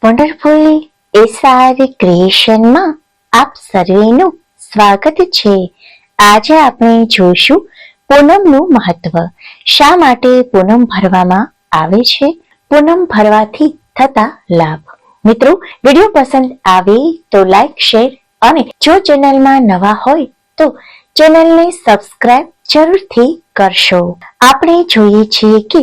Wonderful SR ક્રિએશનમાં આપ સર્વેનું સ્વાગત છે. આજે આપણે જોઈશું પૂનમનું મહત્વ. શા માટે પૂનમ ભરવામાં આવે છે? પૂનમ ભરવાથી થતા લાભ. મિત્રો, વિડીયો પસંદ આવે તો લાઈક, શેર અને જો ચેનલમાં નવા હોય તો ચેનલને સબસ્ક્રાઇબ જરૂરથી કરશો. આપણે જોઈએ છીએ કે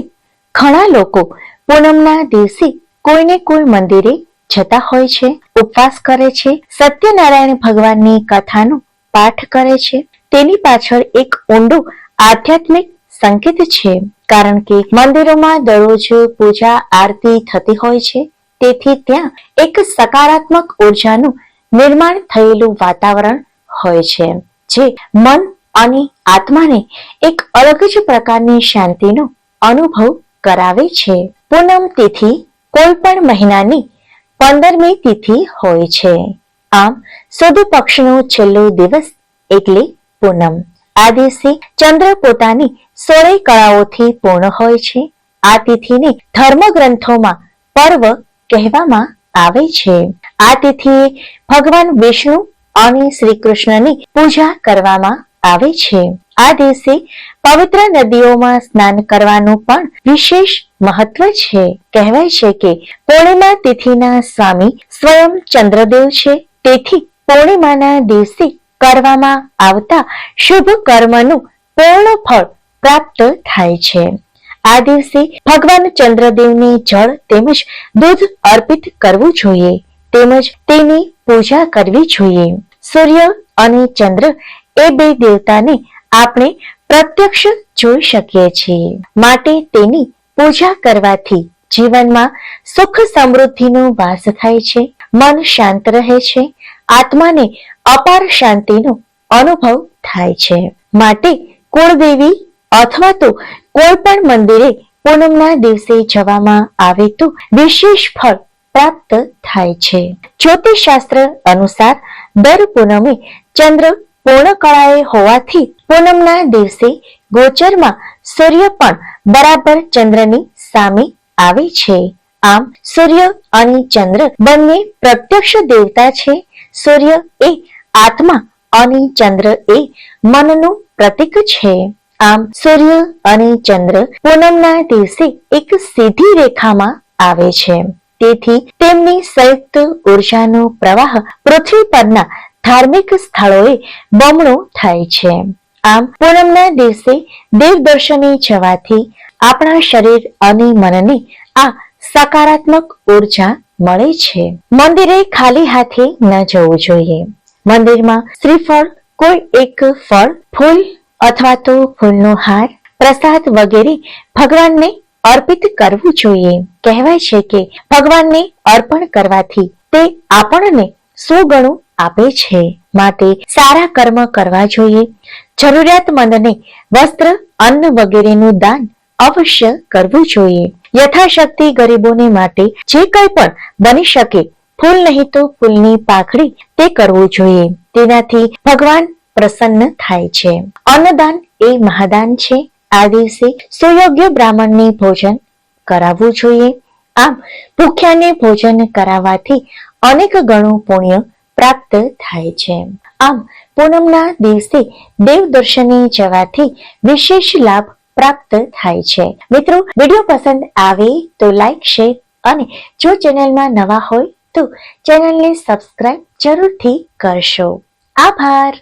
ઘણા લોકો પૂનમના દિવસે કોઈને કોઈ મંદિરે જતા હોય છે, ઉપવાસ કરે છે, સત્યનારાયણ ભગવાનની કથાનો પાઠ કરે છે. તેની પાછળ એક ઊંડો આધ્યાત્મિક સંકેત છે, કારણ કે મંદિરોમાં દરરોજ પૂજા આરતી થતી હોય છે. તેથી ત્યાં એક સકારાત્મક ઉર્જાનું નિર્માણ થયેલું વાતાવરણ હોય છે, જે મન અને આત્માને એક અલગ જ પ્રકારની શાંતિનો અનુભવ કરાવે છે. પૂનમ તિથિ કોઈ પણ મહિનાની 15મી તિથિ હોય છે. આમ સુદ પક્ષનો છેલ્લો દિવસ એટલે પૂનમ. આ દિવસે ચંદ્ર પોતાની 16 કળાઓથી પૂર્ણ હોય છે. આ તિથિને ધર્મગ્રંથોમાં પર્વ કહેવામાં આવે છે. આ તિથિએ ભગવાન વિષ્ણુ અને શ્રી કૃષ્ણની પૂજા કરવામાં આવે છે. આ દિવસે પવિત્ર નદીઓમાં સ્નાન કરવાનું પણ વિશેષ મહત્વ છે. કહેવાય છે કે પૂર્ણિમા તિથિના સ્વામી સ્વયં ચંદ્રદેવ છે. તેથી પૂર્ણિમાના દિવસે કરવામાં આવતા શુભ કર્મનું પૂર્ણ ફળ પ્રાપ્ત થાય છે. આ દિવસે ભગવાન ચંદ્રદેવને જળ તેમજ દૂધ અર્પિત કરવું જોઈએ, તેમજ તેની પૂજા કરવી જોઈએ. સૂર્ય અને ચંદ્ર એ બે દેવતાને આપણે પ્રત્યક્ષ જોઈ શકીએ છીએ, માટે તેની પૂજા કરવાથી જીવનમાં સુખ સમૃદ્ધિનો વાસ થાય છે, મન શાંત રહે છે, આત્માને અપાર શાંતિનો અનુભવ થાય છે. માટે કુળદેવી અથવા તો કોઈ પણ મંદિરે પૂનમના દિવસે જવામાં આવે તો વિશેષ ફળ પ્રાપ્ત થાય છે. જ્યોતિષશાસ્ત્ર અનુસાર દર પૂનમે ચંદ્ર પૂર્ણ કળાએ હોવાથી પૂનમના દિવસે ગોચરમાં સૂર્ય પણ બરાબર ચંદ્રની સામે આવે છે. આમ સૂર્ય અને ચંદ્ર બંને પ્રત્યક્ષ દેવતા છે. સૂર્ય એ આત્મા અને ચંદ્ર એ મનનું પ્રતીક છે. આમ સૂર્ય અને ચંદ્ર પૂનમના દિવસે એક સીધી રેખામાં આવે છે. તેથી તેમની સંયુક્ત ઉર્જાનો પ્રવાહ પૃથ્વી પરના ધાર્મિક સ્થળોએ બમણો થાય છે. આમ પૂનમના દિવસે દેવદર્શને જવાથી આપણા શરીર અને મનને આ સકારાત્મક ઉર્જા મળે છે. મંદિરે ખાલી હાથે ન જવું જોઈએ. મંદિરમાં શ્રીફળ, કોઈ એક ફળ, ફૂલ અથવા તો ફૂલનો હાર, પ્રસાદ વગેરે ભગવાનને અર્પિત કરવું જોઈએ. કહેવાય છે કે ભગવાનને અર્પણ કરવાથી તે આપણને 100 ગણું આપે છે. માટે સારા કર્મ કરવા જોઈએ. જરૂરિયાતમંદને વસ્ત્ર, અન્ન વગેરેનું દાન અવશ્ય કરવું જોઈએ. યથાશક્તિ ગરીબોને માટે જે કંઈ પણ બની શકે, ફૂલ નહીં તો ફૂલની પાંખડી, તે કરવું જોઈએ. તેનાથી ભગવાન પ્રસન્ન થાય છે. અન્નદાન એ મહાદાન છે. આ દિવસે સુયોગ્ય બ્રાહ્મણને ભોજન કરાવવું જોઈએ. આમ ભૂખ્યાને ભોજન કરાવવાથી અનેક ગણું પુણ્ય પ્રાપ્ત થાય છે. આમ પૂનમના દિવસે દેવ દર્શને જવાથી વિશેષ લાભ પ્રાપ્ત થાય છે. મિત્રો, વિડીયો પસંદ આવે તો લાઈક, શેર અને જો ચેનલમાં નવા હોય તો ચેનલને સબસ્ક્રાઇબ જરૂરથી કરશો. આભાર.